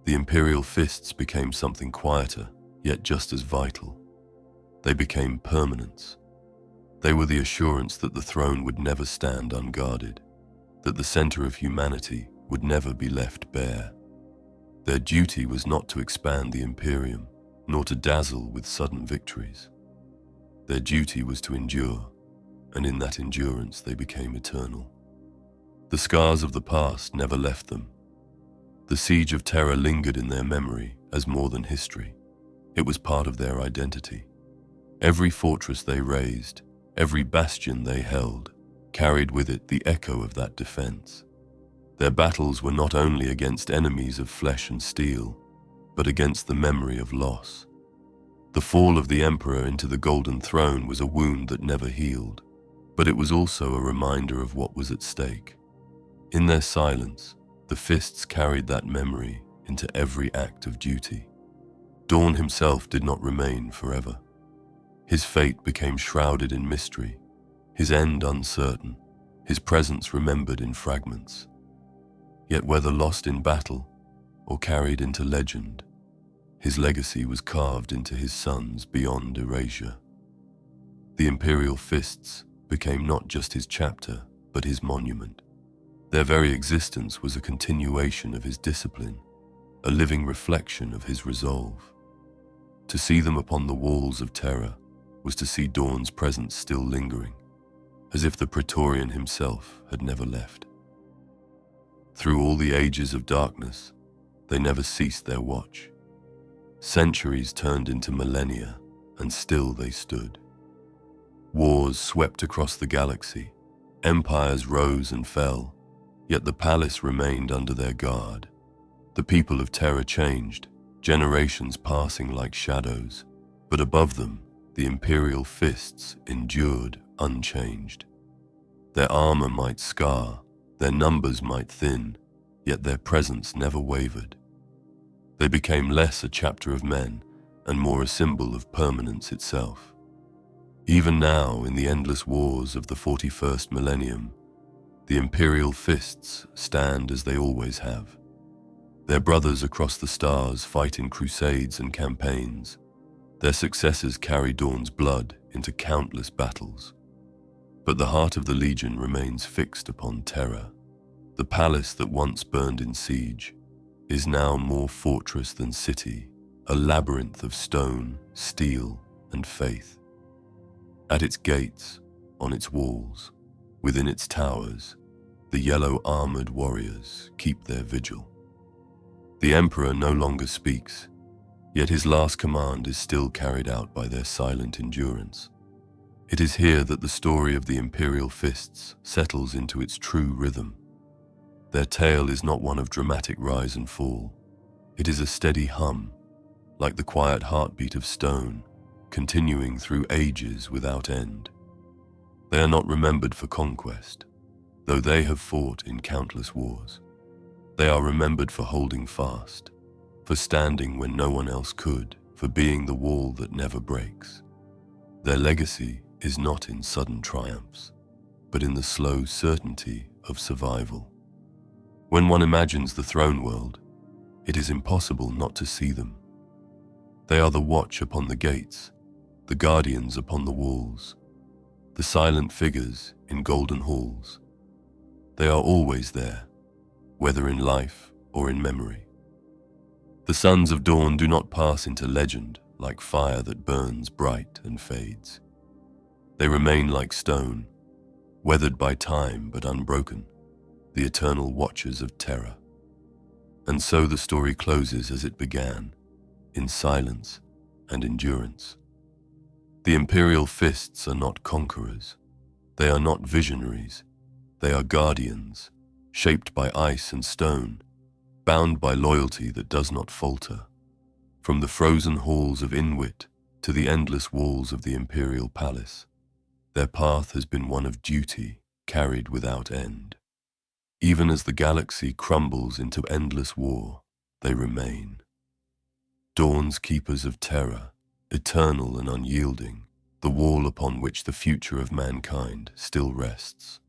The Imperial Fists became something quieter, yet just as vital. They became permanence. They were the assurance that the throne would never stand unguarded, that the center of humanity would never be left bare. Their duty was not to expand the Imperium, nor to dazzle with sudden victories. Their duty was to endure, and in that endurance they became eternal. The scars of the past never left them. The siege of Terra lingered in their memory as more than history. It was part of their identity. Every fortress they raised, every bastion they held, carried with it the echo of that defense. Their battles were not only against enemies of flesh and steel, but against the memory of loss. The fall of the Emperor into the Golden Throne was a wound that never healed, but it was also a reminder of what was at stake. In their silence, the Fists carried that memory into every act of duty. Dorn himself did not remain forever. His fate became shrouded in mystery, his end uncertain, his presence remembered in fragments. Yet whether lost in battle or carried into legend, his legacy was carved into his sons beyond erasure. The Imperial Fists became not just his chapter, but his monument. Their very existence was a continuation of his discipline, a living reflection of his resolve. To see them upon the walls of Terra was to see Dorn's presence still lingering, as if the Praetorian himself had never left. Through all the ages of darkness, they never ceased their watch. Centuries turned into millennia, and still they stood. Wars swept across the galaxy, empires rose and fell, yet the palace remained under their guard. The people of Terra changed, generations passing like shadows, but above them, the Imperial Fists endured unchanged. Their armor might scar, their numbers might thin, yet their presence never wavered. They became less a chapter of men and more a symbol of permanence itself. Even now, in the endless wars of the 41st millennium, the Imperial Fists stand as they always have. Their brothers across the stars fight in crusades and campaigns. Their successors carry Dorn's blood into countless battles. But the heart of the Legion remains fixed upon Terra. The palace that once burned in siege is now more fortress than city, a labyrinth of stone, steel, and faith. At its gates, on its walls, within its towers, the yellow-armored warriors keep their vigil. The Emperor no longer speaks, yet his last command is still carried out by their silent endurance. It is here that the story of the Imperial Fists settles into its true rhythm. Their tale is not one of dramatic rise and fall. It is a steady hum, like the quiet heartbeat of stone, continuing through ages without end. They are not remembered for conquest, though they have fought in countless wars. They are remembered for holding fast, for standing when no one else could, for being the wall that never breaks. Their legacy is not in sudden triumphs, but in the slow certainty of survival. When one imagines the throne world, it is impossible not to see them. They are the watch upon the gates, the guardians upon the walls, the silent figures in golden halls. They are always there, whether in life or in memory. The sons of Dorn do not pass into legend like fire that burns bright and fades. They remain like stone, weathered by time but unbroken, the eternal watchers of Terra. And so the story closes as it began, in silence and endurance. The Imperial Fists are not conquerors. They are not visionaries. They are guardians, shaped by ice and stone, bound by loyalty that does not falter. From the frozen halls of Inwit to the endless walls of the Imperial Palace, their path has been one of duty carried without end. Even as the galaxy crumbles into endless war, they remain. Dorn's keepers of Terra, eternal and unyielding, the wall upon which the future of mankind still rests.